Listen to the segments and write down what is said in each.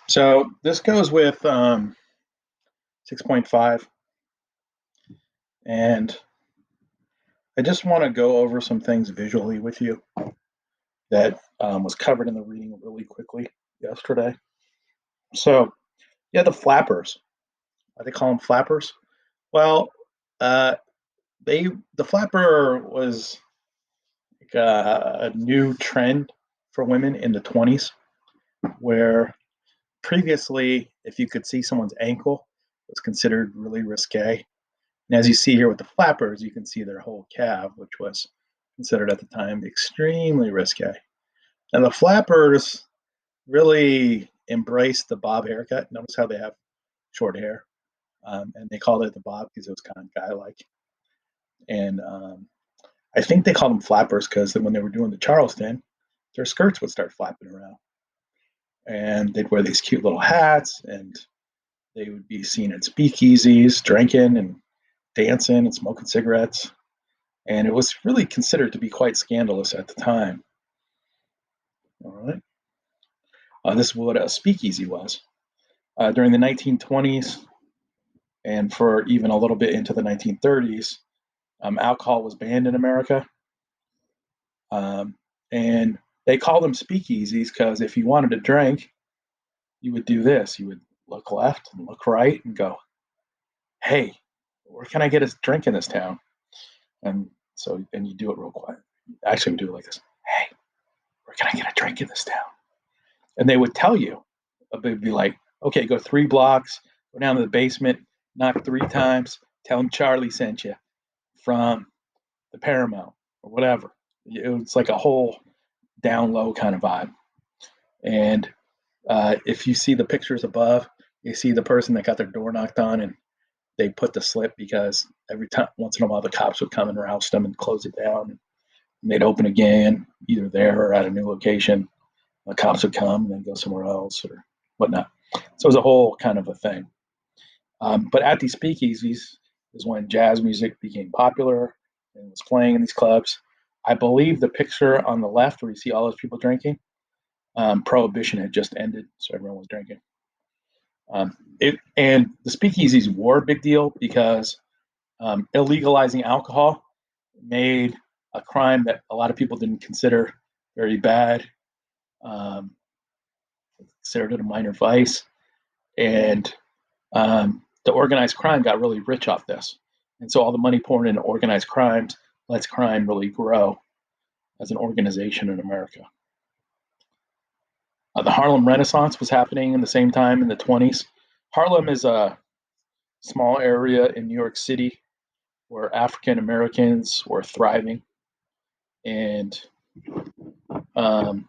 So this goes with 6.5, and I just want to go over some things visually with you that was covered in the reading really quickly yesterday. So, yeah, the flappers. They call them flappers. Well, uh, they the flapper was like a new trend for women in the 20s, where previously, if you could see someone's ankle, it was considered really risque. And as you see here with the flappers, you can see their whole calf, which was considered at the time extremely risque. And the flappers really embraced the bob haircut. Notice how they have short hair. And they called it the bob because it was kind of guy like. And I think they called them flappers because when they were doing the Charleston, their skirts would start flapping around. And they'd wear these cute little hats, and they would be seen at speakeasies, drinking and dancing and smoking cigarettes. And it was really considered to be quite scandalous at the time. All right. This is what a speakeasy was. During the 1920s and for even a little bit into the 1930s, alcohol was banned in America. And they called them speakeasies because if you wanted to drink, you would do this. You would look left and look right and go, hey, where can I get a drink in this town? And you do it real quiet. Actually, we do it like this. Hey, where can I get a drink in this town? And they would tell you, they'd be like, okay, go 3 blocks, go down to the basement, knock 3 times, tell them Charlie sent you from the Paramount or whatever. It was like a whole down low kind of vibe. And if you see the pictures above, you see the person that got their door knocked on and they put the slip because every time, once in a while, the cops would come and roust them and close it down. And they'd open again, either there or at a new location. The cops would come and then go somewhere else or whatnot. So it was a whole kind of a thing. But at these speakeasies is when jazz music became popular and was playing in these clubs. I believe the picture on the left where you see all those people drinking, prohibition had just ended, so everyone was drinking. And the speakeasies were a big deal because illegalizing alcohol made a crime that a lot of people didn't consider very bad, considered it a minor vice, and the organized crime got really rich off this. And so all the money pouring into organized crimes lets crime really grow as an organization in America. The Harlem Renaissance was happening in the same time in the 20s. Harlem is a small area in New York City where African Americans were thriving. And um,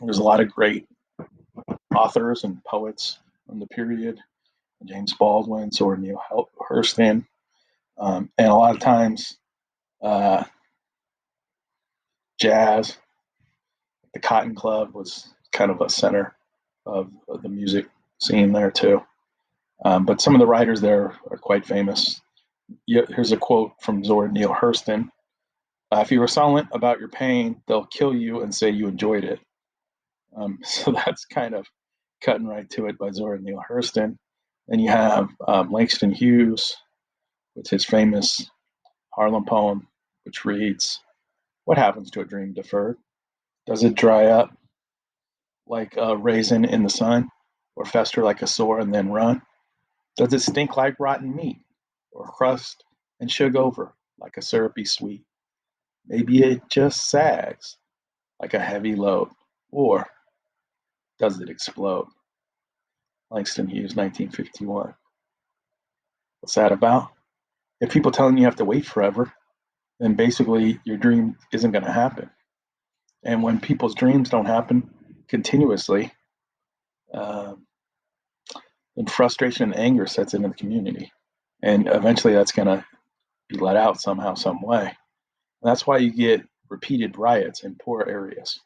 there's a lot of great authors and poets from the period. James Baldwin, Zora Neale Hurston, and a lot of times uh, jazz. The Cotton Club was kind of a center of the music scene there too. But some of the writers there are quite famous. Here's a quote from Zora Neale Hurston. If you are silent about your pain, they'll kill you and say you enjoyed it. So that's kind of cutting right to it by Zora Neale Hurston. Then you have Langston Hughes with his famous Harlem poem, which reads, what happens to a dream deferred? Does it dry up like a raisin in the sun, or fester like a sore and then run? Does it stink like rotten meat, or crust and shug over like a syrupy sweet? Maybe it just sags like a heavy load, or does it explode? Langston Hughes, 1951. What's that about? If people telling you have to wait forever, then basically your dream isn't going to happen. And when people's dreams don't happen continuously, um, then frustration and anger sets into the community. And eventually that's going to be let out somehow, some way. And that's why you get repeated riots in poor areas,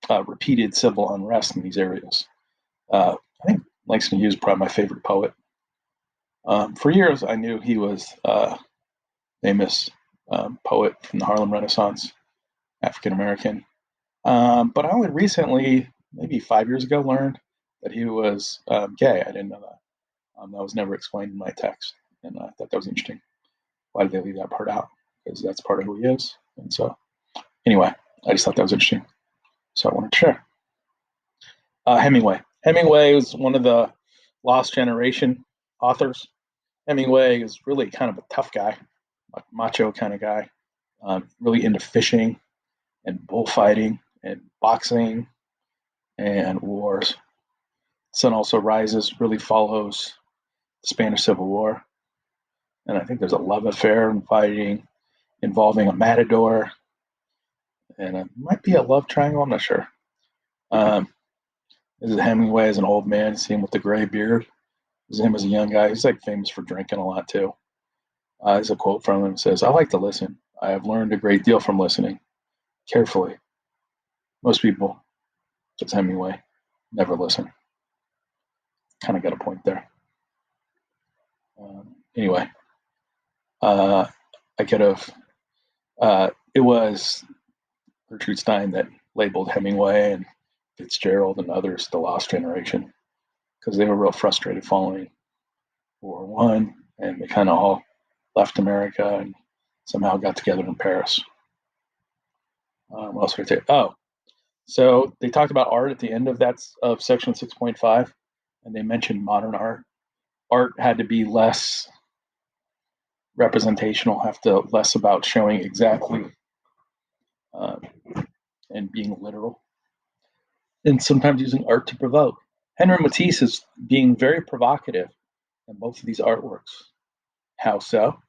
repeated civil unrest in these areas. I think Langston Hughes is probably my favorite poet. For years, I knew he was a famous poet from the Harlem Renaissance, African American. But I only recently maybe 5 years ago, learned that he was gay. I didn't know that. That was never explained in my text, and I thought that was interesting. Why did they leave that part out? Because that's part of who he is. And so, anyway, I just thought that was interesting. So I wanted to share. Hemingway. Hemingway was one of the Lost Generation authors. Hemingway is really kind of a tough guy, a macho kind of guy, really into fishing and bullfighting and boxing and wars. Sun Also Rises really follows the Spanish Civil War. And I think there's a love affair and fighting involving a matador, and it might be a love triangle. I'm not sure. Um, this is Hemingway as an old man. You see him with the gray beard. This is him as a young guy. He's like famous for drinking a lot too. There's a quote from him that says, "I like to listen. I have learned a great deal from listening carefully. Most people, just Hemingway, never listen." Kind of got a point there. Anyway, I could have. It was Gertrude Stein that labeled Hemingway and Fitzgerald and others the lost generation because they were real frustrated following World War One, and they kind of all left America and somehow got together in Paris. What else would I say? Oh, so they talked about art at the end of section 6.5, and they mentioned modern art. Art had to be less representational, have to less about showing exactly uh, and being literal, and sometimes using art to provoke. Henry Matisse is being very provocative in both of these artworks. How so?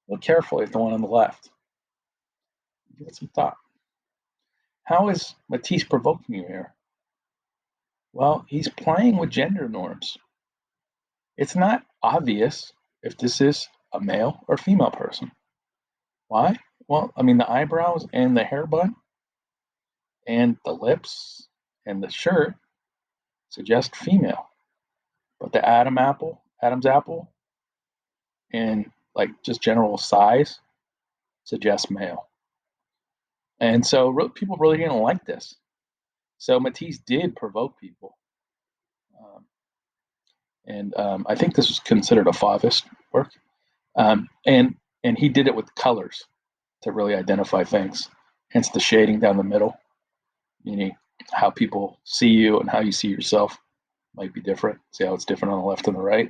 Look carefully at the one on the left. Give it some thought. How is Matisse provoking you here? Well, he's playing with gender norms. It's not obvious if this is a male or female person. Why? Well, I mean, the eyebrows and the hair bun and the lips and the shirt suggest female, but the Adam's apple, and like just general size suggests male. And so people really didn't like this. So Matisse did provoke people. Um, and I think this was considered a Fauvist work. And he did it with colors to really identify things, hence the shading down the middle, meaning how people see you and how you see yourself might be different. See how it's different on the left and the right.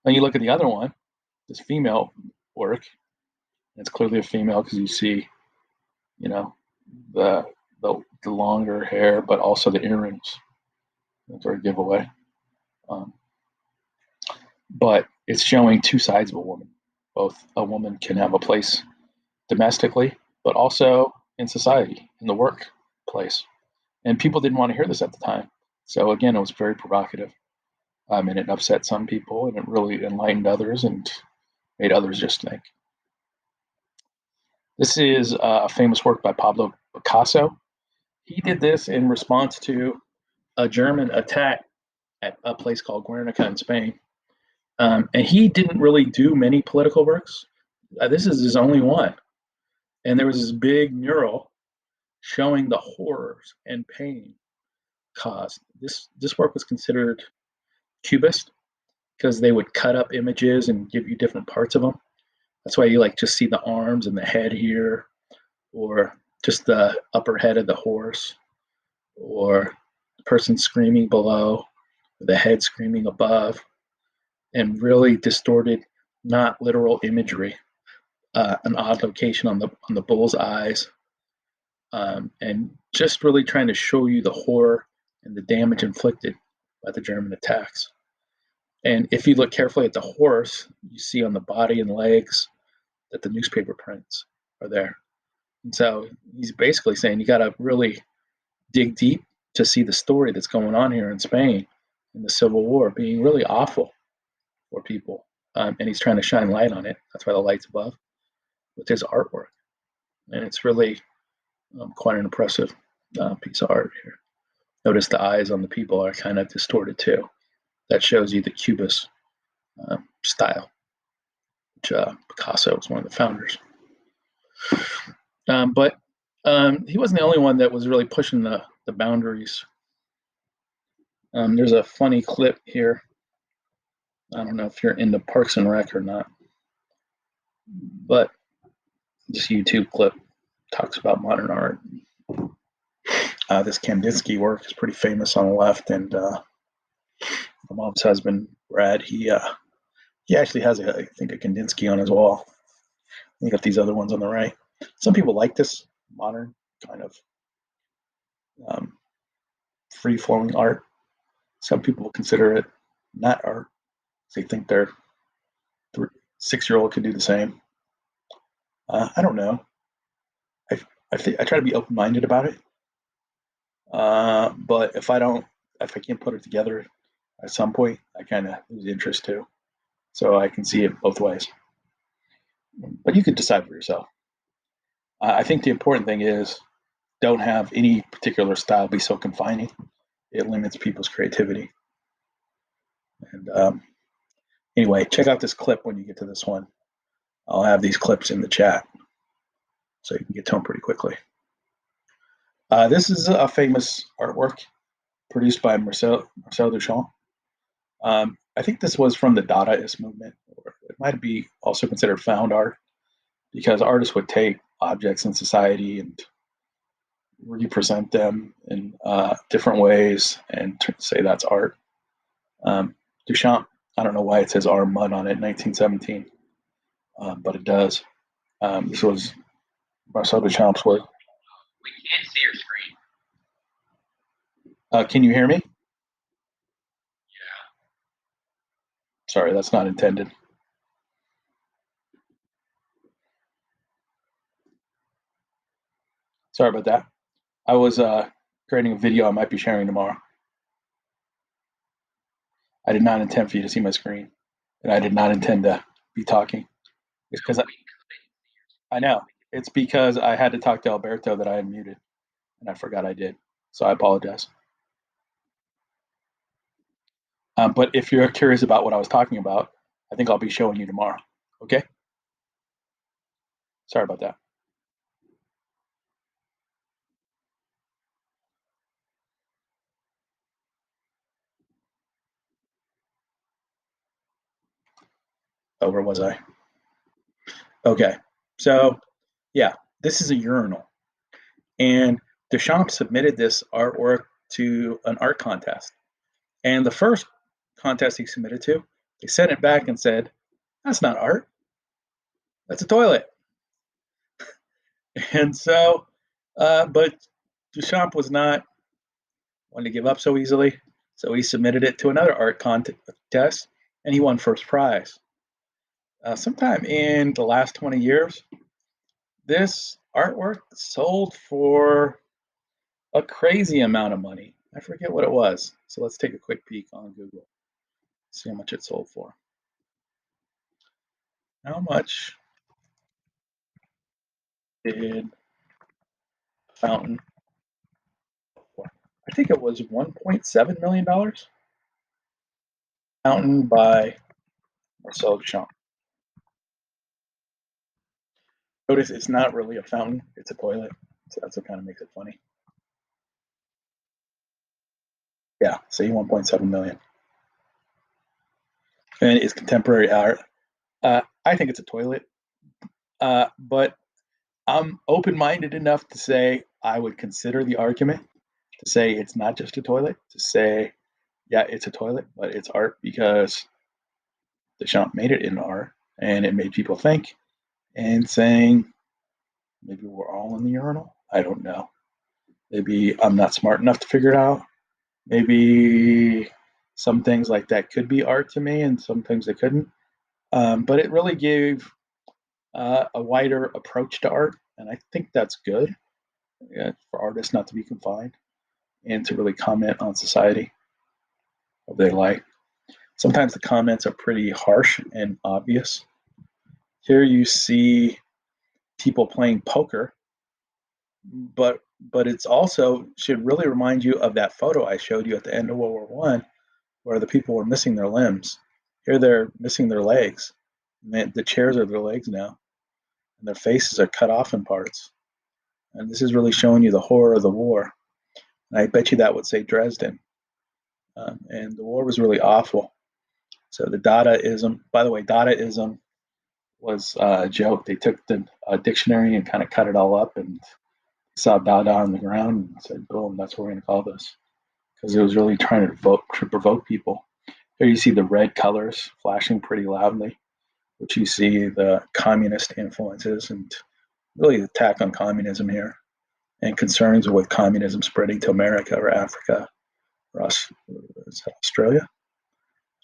Then you look at the other one, this female work, and it's clearly a female because you see, you know, the, the longer hair, but also the earrings. That's our giveaway. Um, but it's showing two sides of a woman. Both a woman can have a place domestically, but also in society, in the workplace. And people didn't want to hear this at the time. So again, it was very provocative. And it upset some people, and it really enlightened others and made others just think. This is a famous work by Pablo Picasso. He did this in response to a German attack at a place called Guernica in Spain. And he didn't really do many political works. This is his only one. And there was this big mural showing the horrors and pain caused. This work was considered cubist because they would cut up images and give you different parts of them. That's why you like just see the arms and the head here, or just the upper head of the horse, or the person screaming below, or the head screaming above, and really distorted, not literal imagery. An odd location on the bull's eyes, and just really trying to show you the horror and the damage inflicted by the German attacks. And if you look carefully at the horse, you see on the body and legs that the newspaper prints are there. And so he's basically saying you got to really dig deep to see the story that's going on here in Spain in the Civil War being really awful for people. And he's trying to shine light on it. That's why the light's above with his artwork. And it's really quite an impressive piece of art here. Notice the eyes on the people are kind of distorted too. That shows you the Cubist style, which Picasso was one of the founders. But he wasn't the only one that was really pushing the boundaries There's a funny clip here. I don't know if you're into Parks and Rec or not, but this YouTube clip talks about modern art. This Kandinsky work is pretty famous on the left, and my mom's husband, Brad, he actually has, I think, a Kandinsky on his wall. You got these other ones on the right. Some people like this modern kind of um, free flowing art. Some people consider it not art. They think their 6-year-old could do the same. I don't know. I I try to be open minded about it. But if I can't put it together at some point, I kind of lose interest too. So I can see it both ways. But you could decide for yourself. I think the important thing is don't have any particular style be so confining. It limits people's creativity. And anyway, check out this clip when you get to this one. I'll have these clips in the chat so you can get to them pretty quickly. This is a famous artwork produced by Marcel Duchamp. I think this was from the Dadaist movement, or it might be also considered found art, because artists would take objects in society and represent them in different ways and say that's art. Duchamp, I don't know why it says R Mud on it, 1917, but it does. This was Marcel Duchamp's work. We can't see your screen. Can you hear me? Yeah. Sorry, that's not intended. Sorry about that. I was creating a video I might be sharing tomorrow. I did not intend for you to see my screen, and I did not intend to be talking. It's because I know. It's because I had to talk to Alberto that I had muted, and I forgot I did. So I apologize. But if you're curious about what I was talking about, I think I'll be showing you tomorrow. Okay? Sorry about that. Oh, where was I? Okay. So, yeah, this is a urinal. And Duchamp submitted this artwork to an art contest. And the first contest he submitted to, they sent it back and said, that's not art. That's a toilet. And so, but Duchamp was not one to give up so easily. So he submitted it to another art contest and he won first prize. Sometime in the last 20 years, this artwork sold for a crazy amount of money. I forget what it was. So let's take a quick peek on Google, see how much it sold for. How much did Fountain for? I think it was $1.7 million. Fountain by Marcel Duchamp. Notice it's not really a fountain, it's a toilet. So that's what kind of makes it funny. Yeah, see, 1.7 million. And it's contemporary art. I think it's a toilet, but I'm open minded enough to say I would consider the argument to say it's not just a toilet, to say, yeah, it's a toilet, but it's art because Deschamps made it in art and it made people think and saying, maybe we're all in the urinal. I don't know. Maybe I'm not smart enough to figure it out. Maybe some things like that could be art to me and some things they couldn't. But it really gave a wider approach to art. And I think that's good, for artists not to be confined and to really comment on society, what they like. Sometimes the comments are pretty harsh and obvious. Here you see people playing poker, but it's also should really remind you of that photo I showed you at the end of World War One, where the people were missing their limbs. Here they're missing their legs. The chairs are their legs now, and their faces are cut off in parts. And this is really showing you the horror of the war. And I bet you that would say Dresden. and the war was really awful. So the Dadaism, by the way, Dadaism was a joke. They took the dictionary and kind of cut it all up and saw Dada on the ground and said, boom, that's what we're going to call this. Because it was really trying to provoke people. Here you see the red colors flashing pretty loudly, which you see the communist influences and really the attack on communism here and concerns with communism spreading to America or Africa or Australia.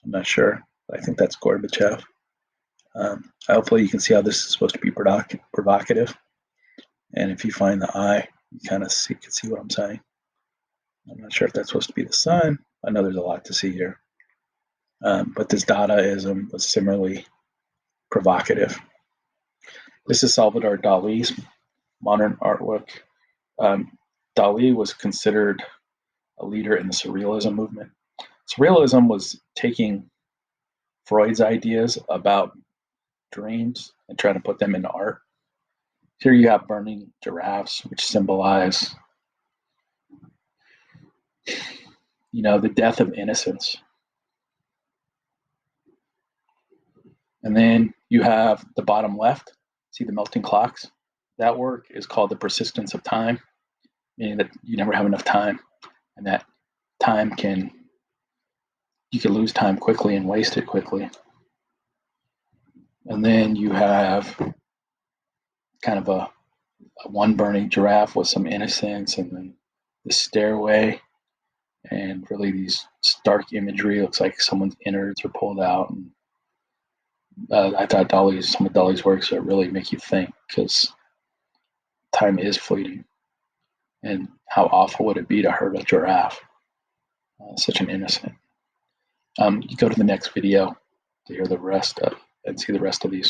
I'm not sure. I think that's Gorbachev. Hopefully, you can see how this is supposed to be provocative. And if you find the eye, you kind of can see what I'm saying. I'm not sure if that's supposed to be the sun. I know there's a lot to see here. But this Dadaism was similarly provocative. This is Salvador Dali's modern artwork. Dali was considered a leader in the Surrealism movement. Surrealism was taking Freud's ideas about dreams and trying to put them into art. Here you have burning giraffes, which symbolize, the death of innocence. And then you have the bottom left, see the melting clocks? That work is called the persistence of time, meaning that you never have enough time, and that time you can lose time quickly and waste it quickly. And then you have kind of a one burning giraffe with some innocence, and then the stairway, and really these stark imagery. Looks like someone's innards are pulled out. And I thought some of Dali's works that really make you think, because time is fleeting, and how awful would it be to hurt a giraffe? Such an innocent. You go to the next video to hear the rest and see the rest of these.